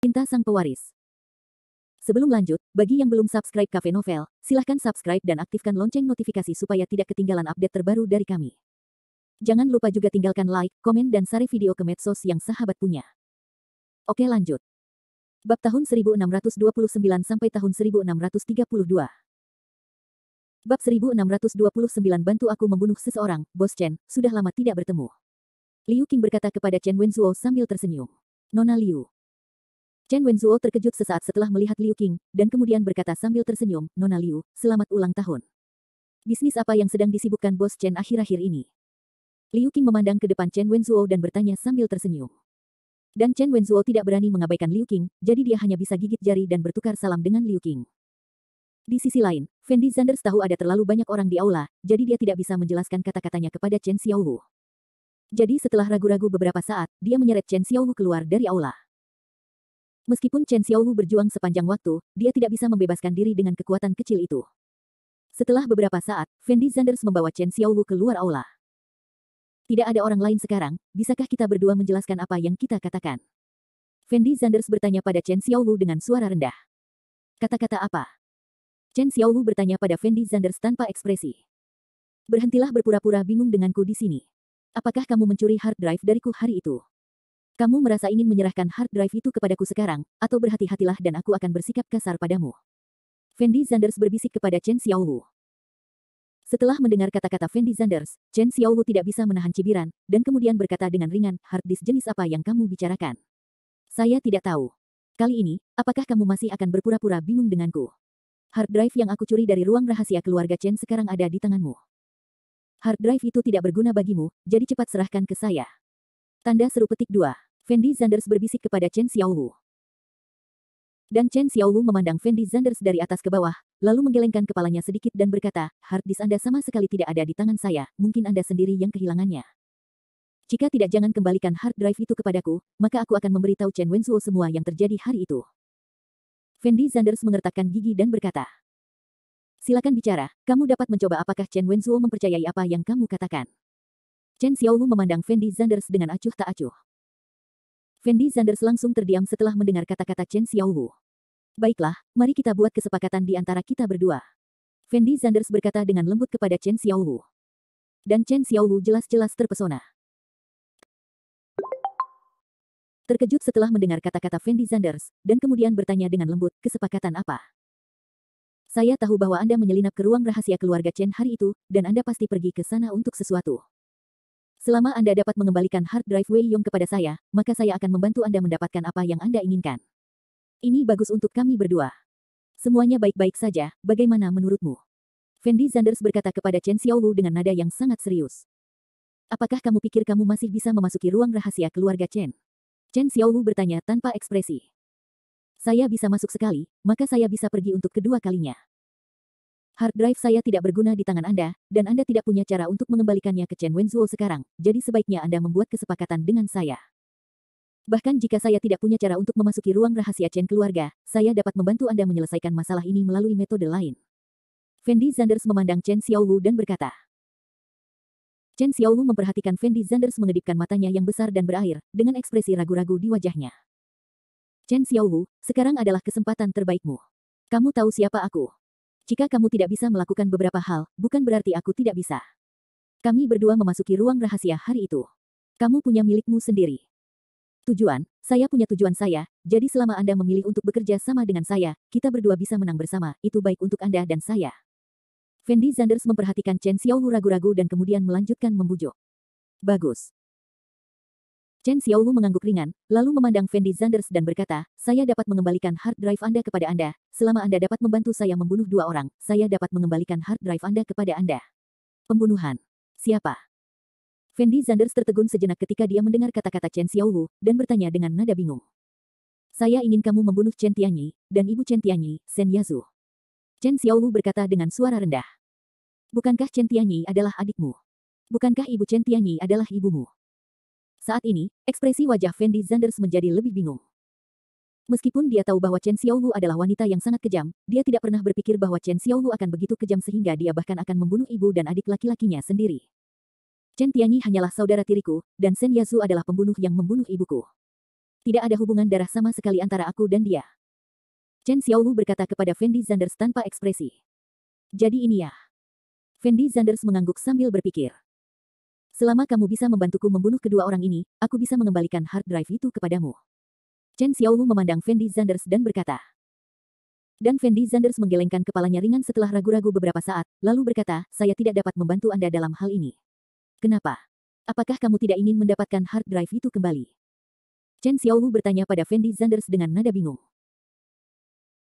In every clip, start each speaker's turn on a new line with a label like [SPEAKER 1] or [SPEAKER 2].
[SPEAKER 1] Cinta Sang Pewaris. Sebelum lanjut, bagi yang belum subscribe Cafe Novel, silahkan subscribe dan aktifkan lonceng notifikasi supaya tidak ketinggalan update terbaru dari kami. Jangan lupa juga tinggalkan like, komen dan share video ke medsos yang sahabat punya. Oke lanjut. Bab tahun 1629 sampai tahun 1632. Bab 1629 bantu aku membunuh seseorang, Bos Chen, sudah lama tidak bertemu. Liu Qing berkata kepada Chen Wenzuo sambil tersenyum. Nona Liu. Chen Wenzuo terkejut sesaat setelah melihat Liu Qing, dan kemudian berkata sambil tersenyum, Nona Liu, selamat ulang tahun. Bisnis apa yang sedang disibukkan Bos Chen akhir-akhir ini? Liu Qing memandang ke depan Chen Wenzuo dan bertanya sambil tersenyum. Dan Chen Wenzuo tidak berani mengabaikan Liu Qing, jadi dia hanya bisa gigit jari dan bertukar salam dengan Liu Qing. Di sisi lain, Fendi Zanders tahu ada terlalu banyak orang di aula, jadi dia tidak bisa menjelaskan kata-katanya kepada Chen Xiaowu. Jadi setelah ragu-ragu beberapa saat, dia menyeret Chen Xiaowu keluar dari aula. Meskipun Chen Xiaowu berjuang sepanjang waktu, dia tidak bisa membebaskan diri dengan kekuatan kecil itu. Setelah beberapa saat, Fendi Zanders membawa Chen Xiaowu keluar aula. Tidak ada orang lain sekarang, bisakah kita berdua menjelaskan apa yang kita katakan? Fendi Zanders bertanya pada Chen Xiaowu dengan suara rendah. Kata-kata apa? Chen Xiaowu bertanya pada Fendi Zanders tanpa ekspresi. Berhentilah berpura-pura bingung denganku di sini. Apakah kamu mencuri hard drive dariku hari itu? Kamu merasa ingin menyerahkan hard drive itu kepadaku sekarang, atau berhati-hatilah dan aku akan bersikap kasar padamu. Fendi Zanders berbisik kepada Chen Xiaowu. Setelah mendengar kata-kata Fendi Zanders, Chen Xiaowu tidak bisa menahan cibiran, dan kemudian berkata dengan ringan, hard disk jenis apa yang kamu bicarakan? Saya tidak tahu. Kali ini, apakah kamu masih akan berpura-pura bingung denganku? Hard drive yang aku curi dari ruang rahasia keluarga Chen sekarang ada di tanganmu. Hard drive itu tidak berguna bagimu, jadi cepat serahkan ke saya. Tanda seru petik 2. Fendi Zanders berbisik kepada Chen Xiaowu. Dan Chen Xiaowu memandang Fendi Zanders dari atas ke bawah, lalu menggelengkan kepalanya sedikit dan berkata, hard disk Anda sama sekali tidak ada di tangan saya, mungkin Anda sendiri yang kehilangannya. Jika tidak jangan kembalikan hard drive itu kepadaku, maka aku akan memberitahu Chen Wenzuo semua yang terjadi hari itu. Fendi Zanders mengertakkan gigi dan berkata, silakan bicara, kamu dapat mencoba apakah Chen Wenzuo mempercayai apa yang kamu katakan. Chen Xiaowu memandang Fendi Zanders dengan acuh tak acuh. Fendi Zanders langsung terdiam setelah mendengar kata-kata Chen Xiaowu. Baiklah, mari kita buat kesepakatan di antara kita berdua. Fendi Zanders berkata dengan lembut kepada Chen Xiaowu. Dan Chen Xiaowu jelas-jelas terpesona. Terkejut setelah mendengar kata-kata Fendi Zanders, dan kemudian bertanya dengan lembut, kesepakatan apa? Saya tahu bahwa Anda menyelinap ke ruang rahasia keluarga Chen hari itu, dan Anda pasti pergi ke sana untuk sesuatu. Selama Anda dapat mengembalikan hard drive Wei Yong kepada saya, maka saya akan membantu Anda mendapatkan apa yang Anda inginkan. Ini bagus untuk kami berdua. Semuanya baik-baik saja, bagaimana menurutmu? Fendi Zanders berkata kepada Chen Xiaowu dengan nada yang sangat serius. Apakah kamu pikir kamu masih bisa memasuki ruang rahasia keluarga Chen? Chen Xiaowu bertanya tanpa ekspresi. Saya bisa masuk sekali, maka saya bisa pergi untuk kedua kalinya. Hard drive saya tidak berguna di tangan Anda, dan Anda tidak punya cara untuk mengembalikannya ke Chen Wenzuo sekarang, jadi sebaiknya Anda membuat kesepakatan dengan saya. Bahkan jika saya tidak punya cara untuk memasuki ruang rahasia Chen keluarga, saya dapat membantu Anda menyelesaikan masalah ini melalui metode lain. Fendi Zanders memandang Chen Xiaowu dan berkata. Chen Xiaowu memperhatikan Fendi Zanders mengedipkan matanya yang besar dan berair, dengan ekspresi ragu-ragu di wajahnya. Chen Xiaowu, sekarang adalah kesempatan terbaikmu. Kamu tahu siapa aku? Jika kamu tidak bisa melakukan beberapa hal, bukan berarti aku tidak bisa. Kami berdua memasuki ruang rahasia hari itu. Kamu punya milikmu sendiri. Tujuan, saya punya tujuan saya, jadi selama Anda memilih untuk bekerja sama dengan saya, kita berdua bisa menang bersama, itu baik untuk Anda dan saya. Fendi Zanders memperhatikan Chen Xiaowu ragu-ragu dan kemudian melanjutkan membujuk. Bagus. Chen Xiaowu mengangguk ringan, lalu memandang Fendi Zanders dan berkata, saya dapat mengembalikan hard drive Anda kepada Anda, selama Anda dapat membantu saya membunuh 2 orang, saya dapat mengembalikan hard drive Anda kepada Anda. Pembunuhan. Siapa? Fendi Zanders tertegun sejenak ketika dia mendengar kata-kata Chen Xiaowu, dan bertanya dengan nada bingung. Saya ingin kamu membunuh Chen Tianyi, dan ibu Chen Tianyi, Sen Yazu. Chen Xiaowu berkata dengan suara rendah. Bukankah Chen Tianyi adalah adikmu? Bukankah ibu Chen Tianyi adalah ibumu? Saat ini, ekspresi wajah Fendi Zanders menjadi lebih bingung. Meskipun dia tahu bahwa Chen Xiaowu adalah wanita yang sangat kejam, dia tidak pernah berpikir bahwa Chen Xiaowu akan begitu kejam sehingga dia bahkan akan membunuh ibu dan adik laki-lakinya sendiri. Chen Tianyi hanyalah saudara tiriku, dan Sen Yazu adalah pembunuh yang membunuh ibuku. Tidak ada hubungan darah sama sekali antara aku dan dia. Chen Xiaowu berkata kepada Fendi Zanders tanpa ekspresi. Jadi ini ya. Fendi Zanders mengangguk sambil berpikir. Selama kamu bisa membantuku membunuh kedua orang ini, aku bisa mengembalikan hard drive itu kepadamu. Chen Xiaowu memandang Fendi Zanders dan berkata. Dan Fendi Zanders menggelengkan kepalanya ringan setelah ragu-ragu beberapa saat, lalu berkata, saya tidak dapat membantu Anda dalam hal ini. Kenapa? Apakah kamu tidak ingin mendapatkan hard drive itu kembali? Chen Xiaowu bertanya pada Fendi Zanders dengan nada bingung.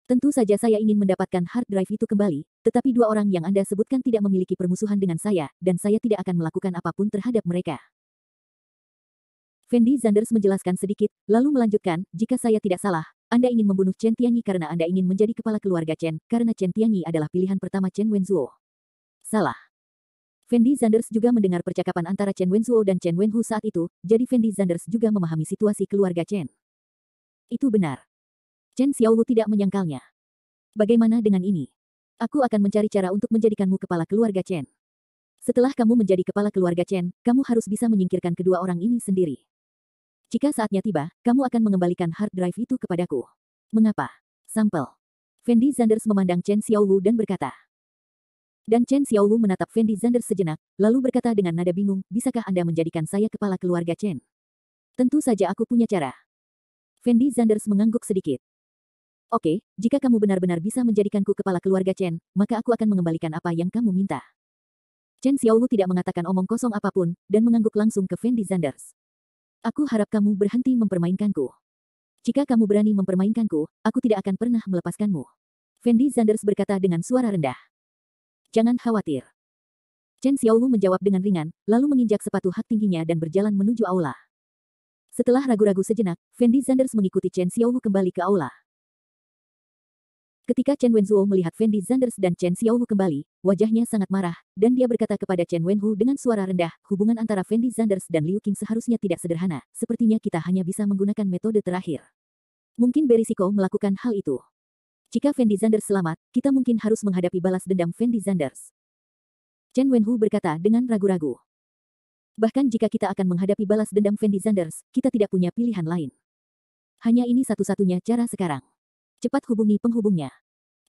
[SPEAKER 1] Tentu saja saya ingin mendapatkan hard drive itu kembali, tetapi dua orang yang Anda sebutkan tidak memiliki permusuhan dengan saya, dan saya tidak akan melakukan apapun terhadap mereka. Fendi Zanders menjelaskan sedikit, lalu melanjutkan, jika saya tidak salah, Anda ingin membunuh Chen Tianyi karena Anda ingin menjadi kepala keluarga Chen, karena Chen Tianyi adalah pilihan pertama Chen Wenzuo. Salah. Fendi Zanders juga mendengar percakapan antara Chen Wenzuo dan Chen Wenhu saat itu, jadi Fendi Zanders juga memahami situasi keluarga Chen. Itu benar. Chen Xiaowu tidak menyangkalnya. Bagaimana dengan ini? Aku akan mencari cara untuk menjadikanmu kepala keluarga Chen. Setelah kamu menjadi kepala keluarga Chen, kamu harus bisa menyingkirkan kedua orang ini sendiri. Jika saatnya tiba, kamu akan mengembalikan hard drive itu kepadaku. Mengapa? Sampel. Fendi Zanders memandang Chen Xiaowu dan berkata. Dan Chen Xiaowu menatap Fendi Zanders sejenak, lalu berkata dengan nada bingung, bisakah Anda menjadikan saya kepala keluarga Chen? Tentu saja aku punya cara. Fendi Zanders mengangguk sedikit. Oke, jika kamu benar-benar bisa menjadikanku kepala keluarga Chen, maka aku akan mengembalikan apa yang kamu minta. Chen Xiaowu tidak mengatakan omong kosong apapun, dan mengangguk langsung ke Fendi Zanders. Aku harap kamu berhenti mempermainkanku. Jika kamu berani mempermainkanku, aku tidak akan pernah melepaskanmu. Fendi Zanders berkata dengan suara rendah. Jangan khawatir. Chen Xiaowu menjawab dengan ringan, lalu menginjak sepatu hak tingginya dan berjalan menuju aula. Setelah ragu-ragu sejenak, Fendi Zanders mengikuti Chen Xiaowu kembali ke aula. Ketika Chen Wenzuo melihat Fendi Zanders dan Chen Xiaowu kembali, wajahnya sangat marah, dan dia berkata kepada Chen Wenhu dengan suara rendah, hubungan antara Fendi Zanders dan Liu Qing seharusnya tidak sederhana, sepertinya kita hanya bisa menggunakan metode terakhir. Mungkin berisiko melakukan hal itu. Jika Fendi Zanders selamat, kita mungkin harus menghadapi balas dendam Fendi Zanders. Chen Wenhu berkata dengan ragu-ragu. Bahkan jika kita akan menghadapi balas dendam Fendi Zanders, kita tidak punya pilihan lain. Hanya ini satu-satunya cara sekarang. Cepat hubungi penghubungnya.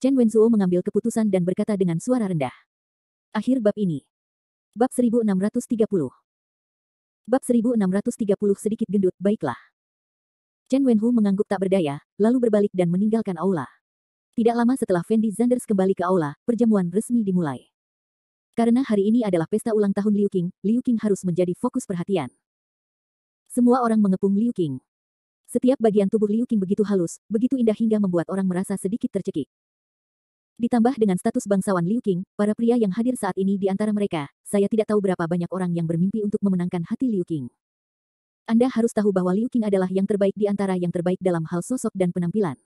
[SPEAKER 1] Chen Wenzuo mengambil keputusan dan berkata dengan suara rendah. Akhir bab ini. Bab 1630. Bab 1630 sedikit gendut, baiklah. Chen Wenhu mengangguk tak berdaya, lalu berbalik dan meninggalkan aula. Tidak lama setelah Fendi Zanders kembali ke aula, perjamuan resmi dimulai. Karena hari ini adalah pesta ulang tahun Liu Qing harus menjadi fokus perhatian. Semua orang mengepung Liu Qing. Setiap bagian tubuh Liu Qing begitu halus, begitu indah hingga membuat orang merasa sedikit tercekik. Ditambah dengan status bangsawan Liu Qing, para pria yang hadir saat ini di antara mereka, saya tidak tahu berapa banyak orang yang bermimpi untuk memenangkan hati Liu Qing. Anda harus tahu bahwa Liu Qing adalah yang terbaik di antara yang terbaik dalam hal sosok dan penampilan.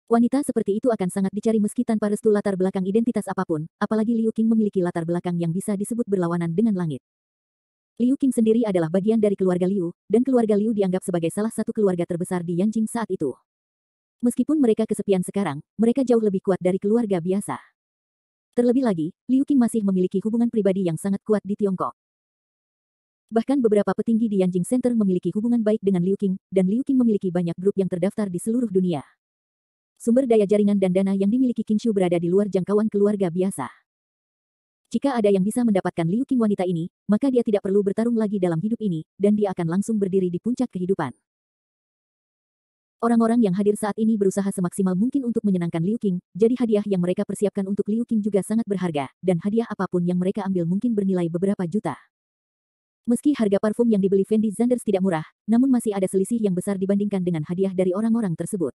[SPEAKER 1] Wanita seperti itu akan sangat dicari meski tanpa restu latar belakang identitas apapun, apalagi Liu Qing memiliki latar belakang yang bisa disebut berlawanan dengan langit. Liu Qing sendiri adalah bagian dari keluarga Liu, dan keluarga Liu dianggap sebagai salah satu keluarga terbesar di Yanjing saat itu. Meskipun mereka kesepian sekarang, mereka jauh lebih kuat dari keluarga biasa. Terlebih lagi, Liu Qing masih memiliki hubungan pribadi yang sangat kuat di Tiongkok. Bahkan beberapa petinggi di Yanjing Center memiliki hubungan baik dengan Liu Qing, dan Liu Qing memiliki banyak grup yang terdaftar di seluruh dunia. Sumber daya jaringan dan dana yang dimiliki Qingshu berada di luar jangkauan keluarga biasa. Jika ada yang bisa mendapatkan Liu Qing wanita ini, maka dia tidak perlu bertarung lagi dalam hidup ini, dan dia akan langsung berdiri di puncak kehidupan. Orang-orang yang hadir saat ini berusaha semaksimal mungkin untuk menyenangkan Liu Qing, jadi hadiah yang mereka persiapkan untuk Liu Qing juga sangat berharga, dan hadiah apapun yang mereka ambil mungkin bernilai beberapa juta. Meski harga parfum yang dibeli Fendi Zanders tidak murah, namun masih ada selisih yang besar dibandingkan dengan hadiah dari orang-orang tersebut.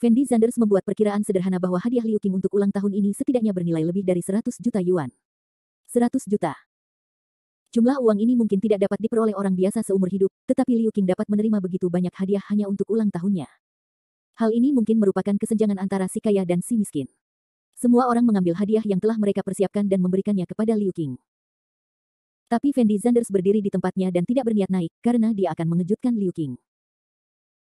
[SPEAKER 1] Fendi Zanders membuat perkiraan sederhana bahwa hadiah Liu Qing untuk ulang tahun ini setidaknya bernilai lebih dari 100 juta yuan. 100 juta. Jumlah uang ini mungkin tidak dapat diperoleh orang biasa seumur hidup, tetapi Liu Qing dapat menerima begitu banyak hadiah hanya untuk ulang tahunnya. Hal ini mungkin merupakan kesenjangan antara si kaya dan si miskin. Semua orang mengambil hadiah yang telah mereka persiapkan dan memberikannya kepada Liu Qing. Tapi Fendi Zanders berdiri di tempatnya dan tidak berniat naik, karena dia akan mengejutkan Liu Qing.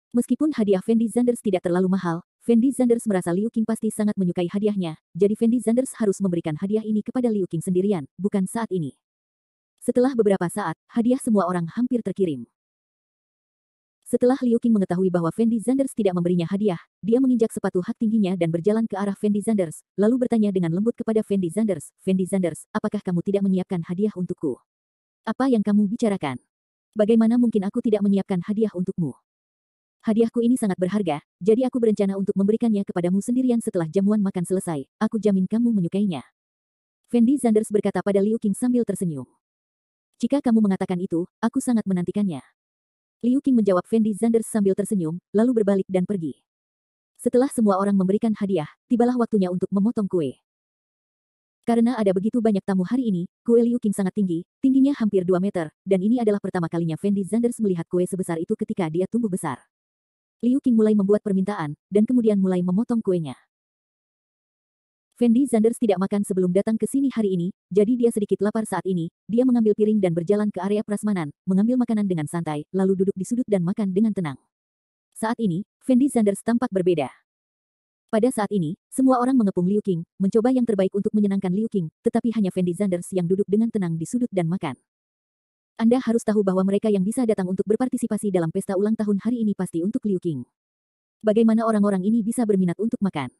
[SPEAKER 1] Meskipun hadiah Fendi Zanders tidak terlalu mahal, Fendi Zanders merasa Liu Qing pasti sangat menyukai hadiahnya, jadi Fendi Zanders harus memberikan hadiah ini kepada Liu Qing sendirian, bukan saat ini. Setelah beberapa saat, hadiah semua orang hampir terkirim. Setelah Liu Qing mengetahui bahwa Fendi Zanders tidak memberinya hadiah, dia menginjak sepatu hak tingginya dan berjalan ke arah Fendi Zanders, lalu bertanya dengan lembut kepada Fendi Zanders, "Fendi Zanders, apakah kamu tidak menyiapkan hadiah untukku? Apa yang kamu bicarakan? Bagaimana mungkin aku tidak menyiapkan hadiah untukmu? Hadiahku ini sangat berharga, jadi aku berencana untuk memberikannya kepadamu sendirian setelah jamuan makan selesai. Aku jamin kamu menyukainya." Fendi Zanders berkata pada Liu Qing sambil tersenyum. "Jika kamu mengatakan itu, aku sangat menantikannya." Liu Qing menjawab Fendi Zanders sambil tersenyum, lalu berbalik dan pergi. Setelah semua orang memberikan hadiah, tibalah waktunya untuk memotong kue. Karena ada begitu banyak tamu hari ini, kue Liu Qing sangat tinggi, tingginya hampir 2 meter, dan ini adalah pertama kalinya Fendi Zanders melihat kue sebesar itu ketika dia tumbuh besar. Liu Qing mulai membuat permintaan, dan kemudian mulai memotong kuenya. Fendi Zanders tidak makan sebelum datang ke sini hari ini, jadi dia sedikit lapar saat ini. Dia mengambil piring dan berjalan ke area prasmanan, mengambil makanan dengan santai, lalu duduk di sudut dan makan dengan tenang. Saat ini, Fendi Zanders tampak berbeda. Pada saat ini, semua orang mengepung Liu Qing, mencoba yang terbaik untuk menyenangkan Liu Qing, tetapi hanya Fendi Zanders yang duduk dengan tenang di sudut dan makan. Anda harus tahu bahwa mereka yang bisa datang untuk berpartisipasi dalam pesta ulang tahun hari ini pasti untuk Liu Qing. Bagaimana orang-orang ini bisa berminat untuk makan?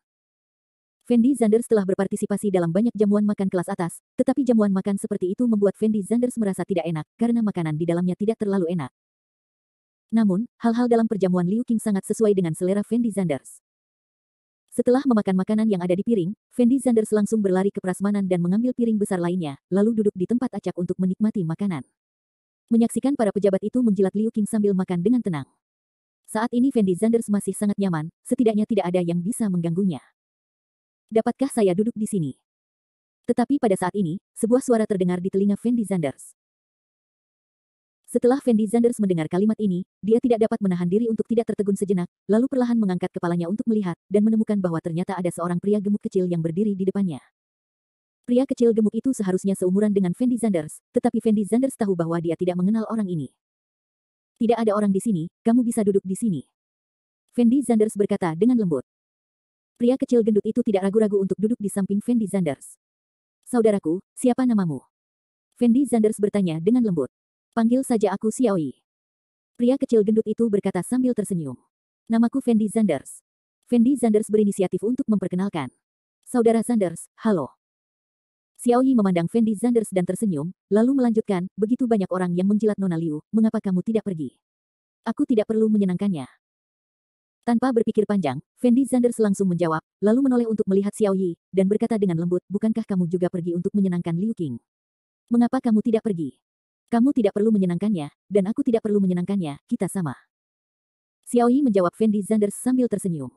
[SPEAKER 1] Fendi Zanders telah berpartisipasi dalam banyak jamuan makan kelas atas, tetapi jamuan makan seperti itu membuat Fendi Zanders merasa tidak enak, karena makanan di dalamnya tidak terlalu enak. Namun, hal-hal dalam perjamuan Liu Qing sangat sesuai dengan selera Fendi Zanders. Setelah memakan makanan yang ada di piring, Fendi Zanders langsung berlari ke prasmanan dan mengambil piring besar lainnya, lalu duduk di tempat acak untuk menikmati makanan. Menyaksikan para pejabat itu menjilat Liu Qing sambil makan dengan tenang. Saat ini Fendi Zanders masih sangat nyaman, setidaknya tidak ada yang bisa mengganggunya. "Dapatkah saya duduk di sini?" Tetapi pada saat ini, sebuah suara terdengar di telinga Fendi Zanders. Setelah Fendi Zanders mendengar kalimat ini, dia tidak dapat menahan diri untuk tidak tertegun sejenak, lalu perlahan mengangkat kepalanya untuk melihat, dan menemukan bahwa ternyata ada seorang pria gemuk kecil yang berdiri di depannya. Pria kecil gemuk itu seharusnya seumuran dengan Fendi Zanders, tetapi Fendi Zanders tahu bahwa dia tidak mengenal orang ini. "Tidak ada orang di sini, kamu bisa duduk di sini," Fendi Zanders berkata dengan lembut. Pria kecil gendut itu tidak ragu-ragu untuk duduk di samping Fendi Zanders. "Saudaraku, siapa namamu?" Fendi Zanders bertanya dengan lembut. "Panggil saja aku Xiaoyi." Pria kecil gendut itu berkata sambil tersenyum. "Namaku Fendi Zanders." Fendi Zanders berinisiatif untuk memperkenalkan. "Saudara Zanders, halo." Xiaoyi memandang Fendi Zanders dan tersenyum, lalu melanjutkan, "Begitu banyak orang yang menjilat Nona Liu, mengapa kamu tidak pergi? Aku tidak perlu menyenangkannya." Tanpa berpikir panjang, Fendi Zanders langsung menjawab, lalu menoleh untuk melihat Xiaoyi, dan berkata dengan lembut, "Bukankah kamu juga pergi untuk menyenangkan Liu Qing? Mengapa kamu tidak pergi? Kamu tidak perlu menyenangkannya, dan aku tidak perlu menyenangkannya, kita sama." Xiaoyi menjawab Fendi Zanders sambil tersenyum.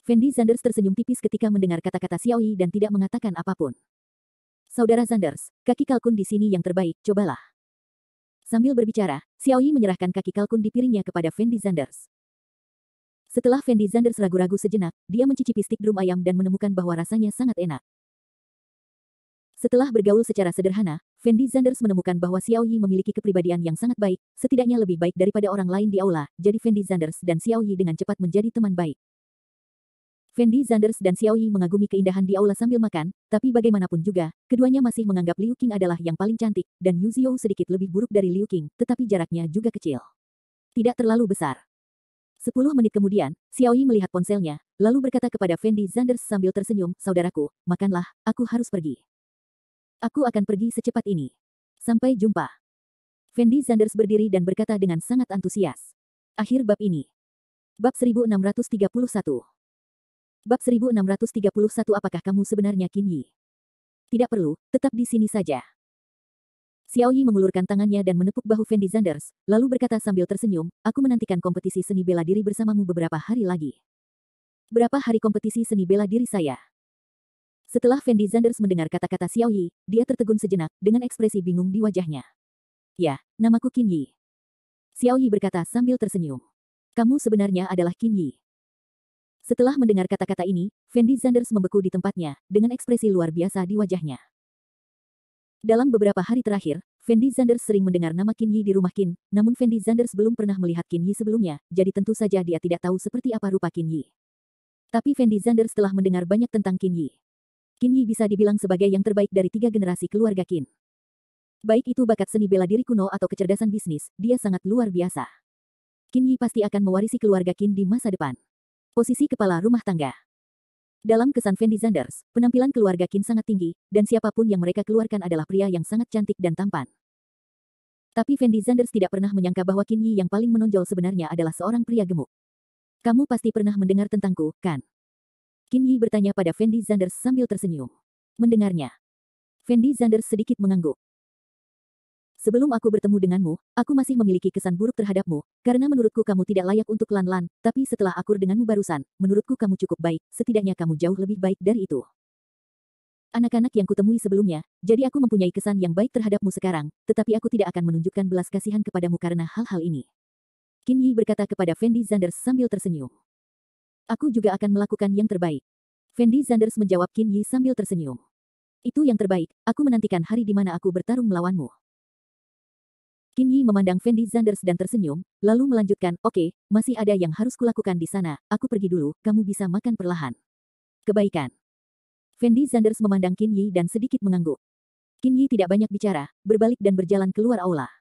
[SPEAKER 1] Fendi Zanders tersenyum tipis ketika mendengar kata-kata Xiaoyi dan tidak mengatakan apapun. "Saudara Zanders, kaki kalkun di sini yang terbaik, cobalah." Sambil berbicara, Xiaoyi menyerahkan kaki kalkun di piringnya kepada Fendi Zanders. Setelah Fendi Zanders ragu-ragu sejenak, dia mencicipi stik drum ayam dan menemukan bahwa rasanya sangat enak. Setelah bergaul secara sederhana, Fendi Zanders menemukan bahwa Xiaoyi memiliki kepribadian yang sangat baik, setidaknya lebih baik daripada orang lain di aula, jadi Fendi Zanders dan Xiaoyi dengan cepat menjadi teman baik. Fendi Zanders dan Xiaoyi mengagumi keindahan di aula sambil makan, tapi bagaimanapun juga, keduanya masih menganggap Liu Qing adalah yang paling cantik, dan Yu Xiao sedikit lebih buruk dari Liu Qing, tetapi jaraknya juga kecil. Tidak terlalu besar. 10 menit kemudian, Xiaoyi melihat ponselnya, lalu berkata kepada Fendi Zanders sambil tersenyum, "Saudaraku, makanlah, aku harus pergi. Aku akan pergi secepat ini. Sampai jumpa." Fendi Zanders berdiri dan berkata dengan sangat antusias. Akhir bab ini. Bab 1631. Bab 1631. Apakah kamu sebenarnya Qin Yi? Tidak perlu, tetap di sini saja. Xiaoyi mengulurkan tangannya dan menepuk bahu Fendi Zanders, lalu berkata sambil tersenyum, "Aku menantikan kompetisi seni bela diri bersamamu beberapa hari lagi." "Berapa hari kompetisi seni bela diri saya?" Setelah Fendi Zanders mendengar kata-kata Xiaoyi, dia tertegun sejenak, dengan ekspresi bingung di wajahnya. "Ya, namaku Qin Yi." Xiaoyi berkata sambil tersenyum. "Kamu sebenarnya adalah Qin Yi." Setelah mendengar kata-kata ini, Fendi Zanders membeku di tempatnya, dengan ekspresi luar biasa di wajahnya. Dalam beberapa hari terakhir, Fendi Zanders sering mendengar nama Qin Yi di rumah Qin, namun Fendi Zanders belum pernah melihat Qin Yi sebelumnya, jadi tentu saja dia tidak tahu seperti apa rupa Qin Yi. Tapi Fendi Zanders telah mendengar banyak tentang Qin Yi. Qin Yi bisa dibilang sebagai yang terbaik dari 3 generasi keluarga Qin. Baik itu bakat seni bela diri kuno atau kecerdasan bisnis, dia sangat luar biasa. Qin Yi pasti akan mewarisi keluarga Qin di masa depan. Posisi kepala rumah tangga. Dalam kesan Fendi Zanders, penampilan keluarga Qin sangat tinggi, dan siapapun yang mereka keluarkan adalah pria yang sangat cantik dan tampan. Tapi Fendi Zanders tidak pernah menyangka bahwa Qin Yi yang paling menonjol sebenarnya adalah seorang pria gemuk. Kamu pasti pernah mendengar tentangku, kan? Qin Yi bertanya pada Fendi Zanders sambil tersenyum. Mendengarnya, Fendi Zanders sedikit mengangguk. Sebelum aku bertemu denganmu, aku masih memiliki kesan buruk terhadapmu, karena menurutku kamu tidak layak untuk Lan-Lan, tapi setelah akur denganmu barusan, menurutku kamu cukup baik, setidaknya kamu jauh lebih baik dari itu. Anak-anak yang kutemui sebelumnya, jadi aku mempunyai kesan yang baik terhadapmu sekarang, tetapi aku tidak akan menunjukkan belas kasihan kepadamu karena hal-hal ini. Qin Yi berkata kepada Fendi Zanders sambil tersenyum. Aku juga akan melakukan yang terbaik. Fendi Zanders menjawab Qin Yi sambil tersenyum. Itu yang terbaik, aku menantikan hari di mana aku bertarung melawanmu. Qin Yi memandang Fendi Zanders dan tersenyum, lalu melanjutkan, oke, masih ada yang harus kulakukan di sana, aku pergi dulu, kamu bisa makan perlahan. Kebaikan. Fendi Zanders memandang Qin Yi dan sedikit mengangguk. Qin Yi tidak banyak bicara, berbalik dan berjalan keluar aula.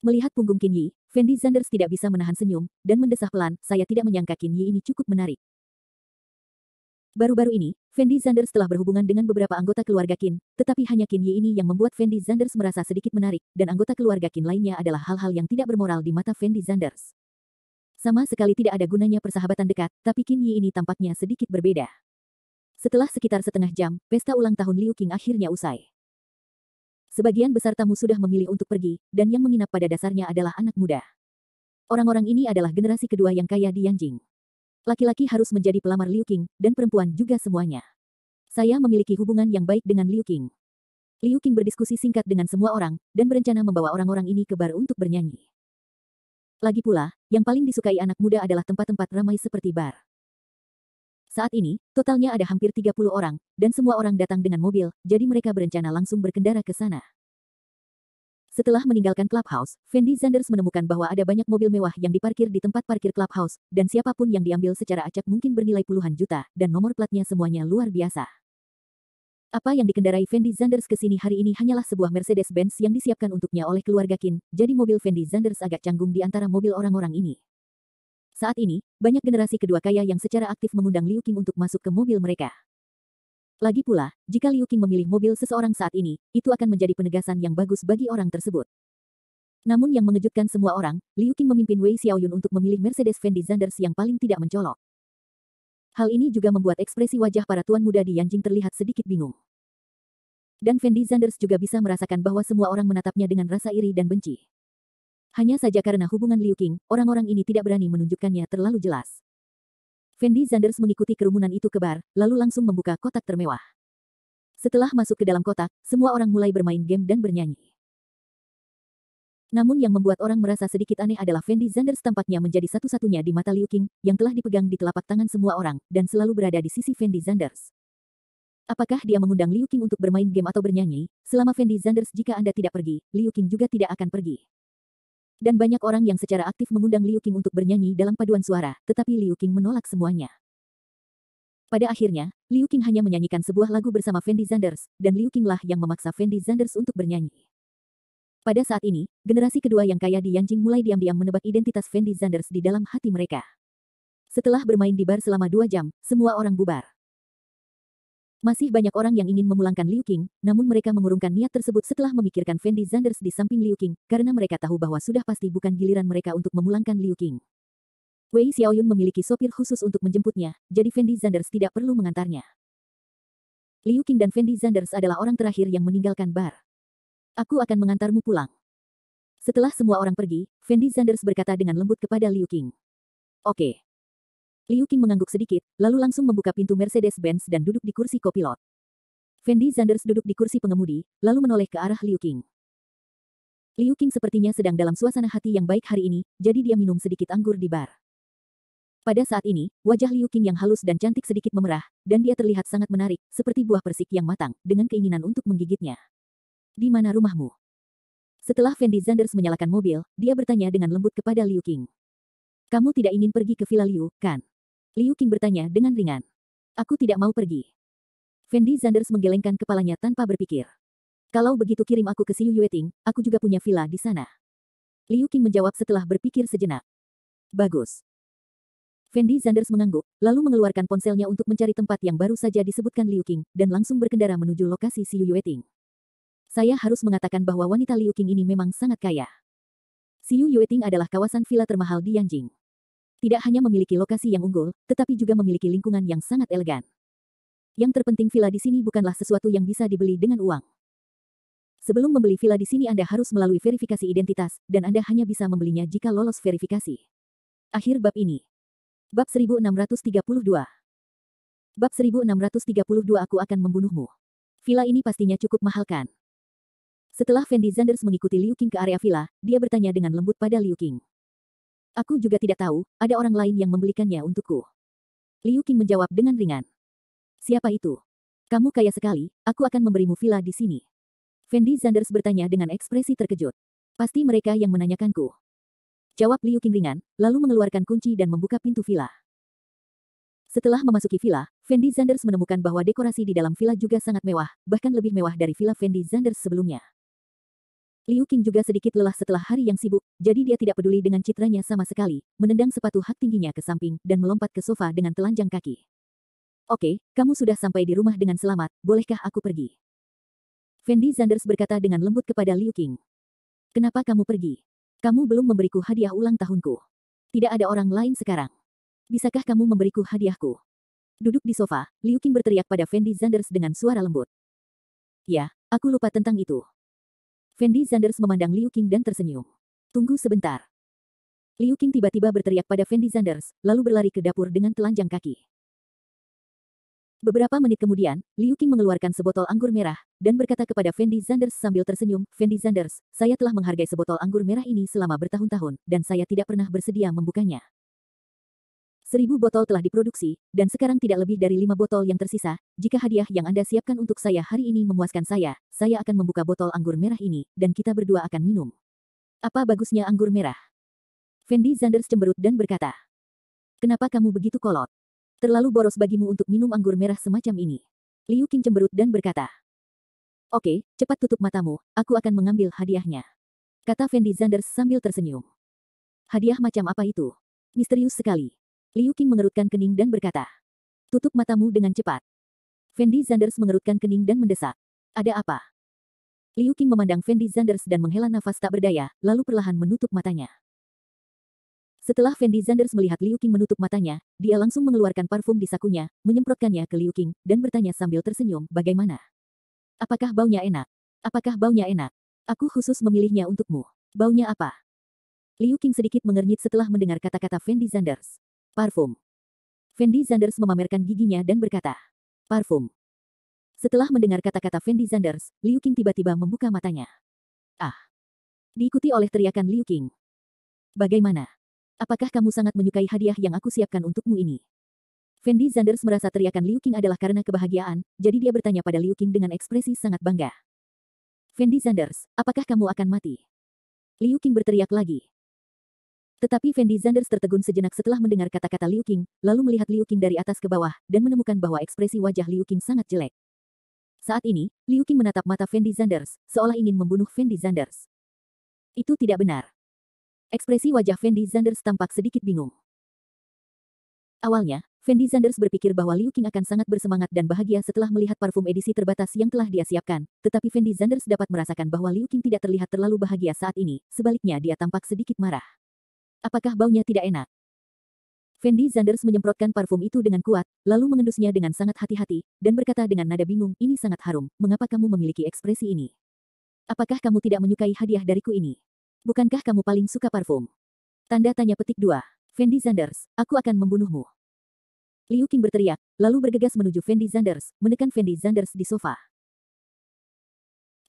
[SPEAKER 1] Melihat punggung Qin Yi, Fendi Zanders tidak bisa menahan senyum, dan mendesah pelan, saya tidak menyangka Qin Yi ini cukup menarik. Baru-baru ini, Fendi Zanders telah berhubungan dengan beberapa anggota keluarga Qin, tetapi hanya Qin Yi ini yang membuat Fendi Zanders merasa sedikit menarik, dan anggota keluarga Qin lainnya adalah hal-hal yang tidak bermoral di mata Fendi Zanders. Sama sekali tidak ada gunanya persahabatan dekat, tapi Qin Yi ini tampaknya sedikit berbeda. Setelah sekitar setengah jam, pesta ulang tahun Liu Qing akhirnya usai. Sebagian besar tamu sudah memilih untuk pergi, dan yang menginap pada dasarnya adalah anak muda. Orang-orang ini adalah generasi kedua yang kaya di Yanjing. Laki-laki harus menjadi pelamar Liu Qing, dan perempuan juga semuanya. Saya memiliki hubungan yang baik dengan Liu Qing. Liu Qing berdiskusi singkat dengan semua orang, dan berencana membawa orang-orang ini ke bar untuk bernyanyi. Lagi pula, yang paling disukai anak muda adalah tempat-tempat ramai seperti bar. Saat ini, totalnya ada hampir 30 orang, dan semua orang datang dengan mobil, jadi mereka berencana langsung berkendara ke sana. Setelah meninggalkan clubhouse, Fendi Zanders menemukan bahwa ada banyak mobil mewah yang diparkir di tempat parkir clubhouse, dan siapapun yang diambil secara acak mungkin bernilai puluhan juta, dan nomor platnya semuanya luar biasa. Apa yang dikendarai Fendi Zanders ke sini hari ini hanyalah sebuah Mercedes-Benz yang disiapkan untuknya oleh keluarga Qin, jadi mobil Fendi Zanders agak canggung di antara mobil orang-orang ini. Saat ini, banyak generasi kedua kaya yang secara aktif mengundang Liu Qing untuk masuk ke mobil mereka. Lagi pula, jika Liu Qing memilih mobil seseorang saat ini, itu akan menjadi penegasan yang bagus bagi orang tersebut. Namun yang mengejutkan semua orang, Liu Qing memimpin Wei Xiaoyun untuk memilih Mercedes Fendi Zanders yang paling tidak mencolok. Hal ini juga membuat ekspresi wajah para tuan muda di Yanjing terlihat sedikit bingung. Dan Fendi Zanders juga bisa merasakan bahwa semua orang menatapnya dengan rasa iri dan benci. Hanya saja karena hubungan Liu Qing, orang-orang ini tidak berani menunjukkannya terlalu jelas. Fendi Zanders mengikuti kerumunan itu ke bar, lalu langsung membuka kotak termewah. Setelah masuk ke dalam kotak, semua orang mulai bermain game dan bernyanyi. Namun yang membuat orang merasa sedikit aneh adalah Fendi Zanders tampaknya menjadi satu-satunya di mata Liu Qing, yang telah dipegang di telapak tangan semua orang, dan selalu berada di sisi Fendi Zanders. Apakah dia mengundang Liu Qing untuk bermain game atau bernyanyi? Selama Fendi Zanders jika Anda tidak pergi, Liu Qing juga tidak akan pergi. Dan banyak orang yang secara aktif mengundang Liu Qing untuk bernyanyi dalam paduan suara, tetapi Liu Qing menolak semuanya. Pada akhirnya, Liu Qing hanya menyanyikan sebuah lagu bersama Fendi Zanders, dan Liu Qing lah yang memaksa Fendi Zanders untuk bernyanyi. Pada saat ini, generasi kedua yang kaya di Yanjing mulai diam-diam menebak identitas Fendi Zanders di dalam hati mereka. Setelah bermain di bar selama 2 jam, semua orang bubar. Masih banyak orang yang ingin memulangkan Liu Qing, namun mereka mengurungkan niat tersebut setelah memikirkan Fendi Zanders di samping Liu Qing, karena mereka tahu bahwa sudah pasti bukan giliran mereka untuk memulangkan Liu Qing. Wei Xiaoyun memiliki sopir khusus untuk menjemputnya, jadi Fendi Zanders tidak perlu mengantarnya. Liu Qing dan Fendi Zanders adalah orang terakhir yang meninggalkan bar. Aku akan mengantarmu pulang. Setelah semua orang pergi, Fendi Zanders berkata dengan lembut kepada Liu Qing. Oke. Liu Qing mengangguk sedikit, lalu langsung membuka pintu Mercedes-Benz dan duduk di kursi kopilot. Fendi Zanders duduk di kursi pengemudi, lalu menoleh ke arah Liu Qing. Liu Qing sepertinya sedang dalam suasana hati yang baik hari ini, jadi dia minum sedikit anggur di bar. Pada saat ini, wajah Liu Qing yang halus dan cantik sedikit memerah, dan dia terlihat sangat menarik, seperti buah persik yang matang, dengan keinginan untuk menggigitnya. Di mana rumahmu? Setelah Fendi Zanders menyalakan mobil, dia bertanya dengan lembut kepada Liu Qing. Kamu tidak ingin pergi ke Villa Liu, kan? Liu Qing bertanya dengan ringan. Aku tidak mau pergi. Fendi Zanders menggelengkan kepalanya tanpa berpikir. Kalau begitu kirim aku ke Xiu Yueting, aku juga punya villa di sana. Liu Qing menjawab setelah berpikir sejenak. Bagus. Fendi Zanders mengangguk, lalu mengeluarkan ponselnya untuk mencari tempat yang baru saja disebutkan Liu Qing, dan langsung berkendara menuju lokasi Xiu Yueting. Saya harus mengatakan bahwa wanita Liu Qing ini memang sangat kaya. Xiu Yueting adalah kawasan villa termahal di Yanjing. Tidak hanya memiliki lokasi yang unggul, tetapi juga memiliki lingkungan yang sangat elegan. Yang terpenting villa di sini bukanlah sesuatu yang bisa dibeli dengan uang. Sebelum membeli villa di sini Anda harus melalui verifikasi identitas, dan Anda hanya bisa membelinya jika lolos verifikasi. Akhir bab ini. Bab 1632. Bab 1632 Aku akan membunuhmu. Villa ini pastinya cukup mahal kan? Setelah Fendi Zanders mengikuti Liu Qing ke area villa, dia bertanya dengan lembut pada Liu Qing. Aku juga tidak tahu, ada orang lain yang membelikannya untukku. Liu Qing menjawab dengan ringan. Siapa itu? Kamu kaya sekali, aku akan memberimu villa di sini. Fendi Zanders bertanya dengan ekspresi terkejut. Pasti mereka yang menanyakanku. Jawab Liu Qing ringan, lalu mengeluarkan kunci dan membuka pintu villa. Setelah memasuki villa, Fendi Zanders menemukan bahwa dekorasi di dalam villa juga sangat mewah, bahkan lebih mewah dari villa Fendi Zanders sebelumnya. Liu Qing juga sedikit lelah setelah hari yang sibuk, jadi dia tidak peduli dengan citranya sama sekali, menendang sepatu hak tingginya ke samping, dan melompat ke sofa dengan telanjang kaki. Oke, kamu sudah sampai di rumah dengan selamat, bolehkah aku pergi? Fendi Zanders berkata dengan lembut kepada Liu Qing. Kenapa kamu pergi? Kamu belum memberiku hadiah ulang tahunku. Tidak ada orang lain sekarang. Bisakah kamu memberiku hadiahku? Duduk di sofa, Liu Qing berteriak pada Fendi Zanders dengan suara lembut. Ya, aku lupa tentang itu. Fendi Zanders memandang Liu Qing dan tersenyum. Tunggu sebentar. Liu Qing tiba-tiba berteriak pada Fendi Zanders, lalu berlari ke dapur dengan telanjang kaki. Beberapa menit kemudian, Liu Qing mengeluarkan sebotol anggur merah, dan berkata kepada Fendi Zanders sambil tersenyum, Fendi Zanders, saya telah menghargai sebotol anggur merah ini selama bertahun-tahun, dan saya tidak pernah bersedia membukanya. 1000 botol telah diproduksi, dan sekarang tidak lebih dari 5 botol yang tersisa. Jika hadiah yang Anda siapkan untuk saya hari ini memuaskan saya akan membuka botol anggur merah ini, dan kita berdua akan minum. Apa bagusnya anggur merah? Fendi Zanders cemberut dan berkata. Kenapa kamu begitu kolot? Terlalu boros bagimu untuk minum anggur merah semacam ini. Liu Qing cemberut dan berkata. Oke, cepat tutup matamu, aku akan mengambil hadiahnya. Kata Fendi Zanders sambil tersenyum. Hadiah macam apa itu? Misterius sekali. Liu Qing mengerutkan kening dan berkata. Tutup matamu dengan cepat. Fendi Zanders mengerutkan kening dan mendesak. Ada apa? Liu Qing memandang Fendi Zanders dan menghela nafas tak berdaya, lalu perlahan menutup matanya. Setelah Fendi Zanders melihat Liu Qing menutup matanya, dia langsung mengeluarkan parfum di sakunya, menyemprotkannya ke Liu Qing, dan bertanya sambil tersenyum, bagaimana? Apakah baunya enak? Apakah baunya enak? Aku khusus memilihnya untukmu. Baunya apa? Liu Qing sedikit mengernyit setelah mendengar kata-kata Fendi Zanders. Parfum. Fendi Zanders memamerkan giginya dan berkata, parfum. Setelah mendengar kata-kata Fendi Zanders, Liu Qing tiba-tiba membuka matanya. Ah! Diikuti oleh teriakan Liu Qing. Bagaimana? Apakah kamu sangat menyukai hadiah yang aku siapkan untukmu ini? Fendi Zanders merasa teriakan Liu Qing adalah karena kebahagiaan, jadi dia bertanya pada Liu Qing dengan ekspresi sangat bangga. Fendi Zanders, apakah kamu akan mati? Liu Qing berteriak lagi. Tetapi Fendi Zanders tertegun sejenak setelah mendengar kata-kata Liu Qing, lalu melihat Liu Qing dari atas ke bawah, dan menemukan bahwa ekspresi wajah Liu Qing sangat jelek. Saat ini, Liu Qing menatap mata Fendi Zanders, seolah ingin membunuh Fendi Zanders. Itu tidak benar. Ekspresi wajah Fendi Zanders tampak sedikit bingung. Awalnya, Fendi Zanders berpikir bahwa Liu Qing akan sangat bersemangat dan bahagia setelah melihat parfum edisi terbatas yang telah dia siapkan, tetapi Fendi Zanders dapat merasakan bahwa Liu Qing tidak terlihat terlalu bahagia saat ini, sebaliknya dia tampak sedikit marah. Apakah baunya tidak enak? Fendi Zanders menyemprotkan parfum itu dengan kuat, lalu mengendusnya dengan sangat hati-hati, dan berkata dengan nada bingung, ini sangat harum, mengapa kamu memiliki ekspresi ini? Apakah kamu tidak menyukai hadiah dariku ini? Bukankah kamu paling suka parfum? Tanda tanya petik 2. Fendi Zanders, aku akan membunuhmu. Liu Qing berteriak, lalu bergegas menuju Fendi Zanders, menekan Fendi Zanders di sofa.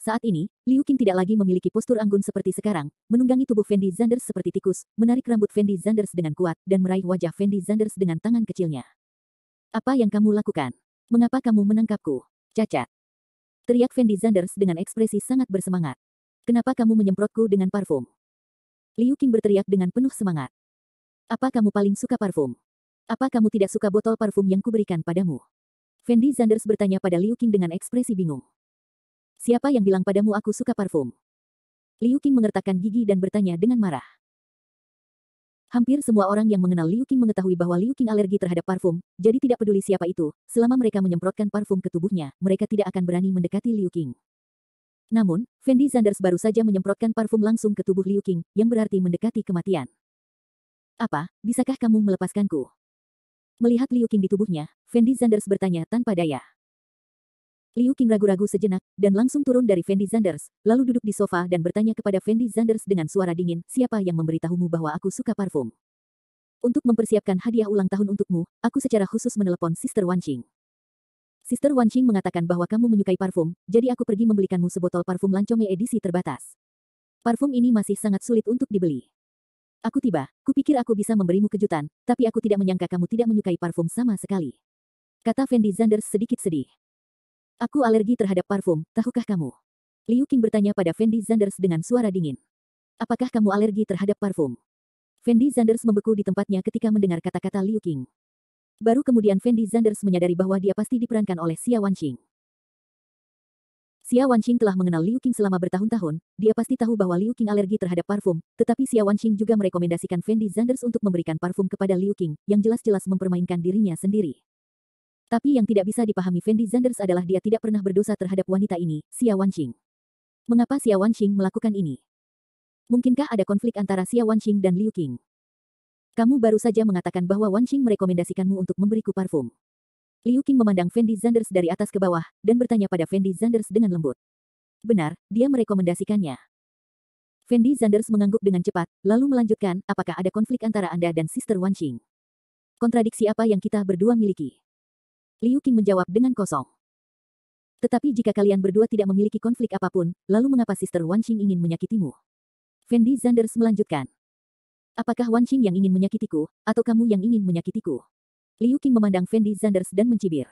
[SPEAKER 1] Saat ini, Liu Qing tidak lagi memiliki postur anggun seperti sekarang, menunggangi tubuh Fendi Zanders seperti tikus, menarik rambut Fendi Zanders dengan kuat, dan meraih wajah Fendi Zanders dengan tangan kecilnya. Apa yang kamu lakukan? Mengapa kamu menangkapku? Cacat. Teriak Fendi Zanders dengan ekspresi sangat bersemangat. Kenapa kamu menyemprotku dengan parfum? Liu Qing berteriak dengan penuh semangat. Apa kamu paling suka parfum? Apa kamu tidak suka botol parfum yang kuberikan padamu? Fendi Zanders bertanya pada Liu Qing dengan ekspresi bingung. Siapa yang bilang padamu aku suka parfum? Liu Qing mengertakkan gigi dan bertanya dengan marah. Hampir semua orang yang mengenal Liu Qing mengetahui bahwa Liu Qing alergi terhadap parfum, jadi tidak peduli siapa itu, selama mereka menyemprotkan parfum ke tubuhnya, mereka tidak akan berani mendekati Liu Qing. Namun, Fendi Zanders baru saja menyemprotkan parfum langsung ke tubuh Liu Qing, yang berarti mendekati kematian. Apa, bisakah kamu melepaskanku? Melihat Liu Qing di tubuhnya, Fendi Zanders bertanya tanpa daya. Liu Qing ragu-ragu sejenak, dan langsung turun dari Fendi Zanders, lalu duduk di sofa dan bertanya kepada Fendi Zanders dengan suara dingin, siapa yang memberitahumu bahwa aku suka parfum? Untuk mempersiapkan hadiah ulang tahun untukmu, aku secara khusus menelepon Sister Wanqing. Sister Wanqing mengatakan bahwa kamu menyukai parfum, jadi aku pergi membelikanmu sebotol parfum Lancome edisi terbatas. Parfum ini masih sangat sulit untuk dibeli. Aku tiba, kupikir aku bisa memberimu kejutan, tapi aku tidak menyangka kamu tidak menyukai parfum sama sekali. Kata Fendi Zanders sedikit sedih. Aku alergi terhadap parfum, tahukah kamu? Liu Qing bertanya pada Fendi Zanders dengan suara dingin. Apakah kamu alergi terhadap parfum? Fendi Zanders membeku di tempatnya ketika mendengar kata-kata Liu Qing. Baru kemudian Fendi Zanders menyadari bahwa dia pasti diperankan oleh Xia Wanqing. Xia Wanqing telah mengenal Liu Qing selama bertahun-tahun, dia pasti tahu bahwa Liu Qing alergi terhadap parfum, tetapi Xia Wanqing juga merekomendasikan Fendi Zanders untuk memberikan parfum kepada Liu Qing, yang jelas-jelas mempermainkan dirinya sendiri. Tapi yang tidak bisa dipahami Fendi Zanders adalah dia tidak pernah berdosa terhadap wanita ini, Xia Wanqing. Mengapa Xia Wanqing melakukan ini? Mungkinkah ada konflik antara Xia Wanqing dan Liu Qing? Kamu baru saja mengatakan bahwa Wanqing merekomendasikanmu untuk memberiku parfum. Liu Qing memandang Fendi Zanders dari atas ke bawah, dan bertanya pada Fendi Zanders dengan lembut. Benar, dia merekomendasikannya. Fendi Zanders mengangguk dengan cepat, lalu melanjutkan, apakah ada konflik antara Anda dan Sister Wanqing? Kontradiksi apa yang kita berdua miliki? Liu Qing menjawab dengan kosong. Tetapi jika kalian berdua tidak memiliki konflik apapun, lalu mengapa Sister Wanqing ingin menyakitimu? Fendi Zanders melanjutkan. Apakah Wanqing yang ingin menyakitiku, atau kamu yang ingin menyakitiku? Liu Qing memandang Fendi Zanders dan mencibir.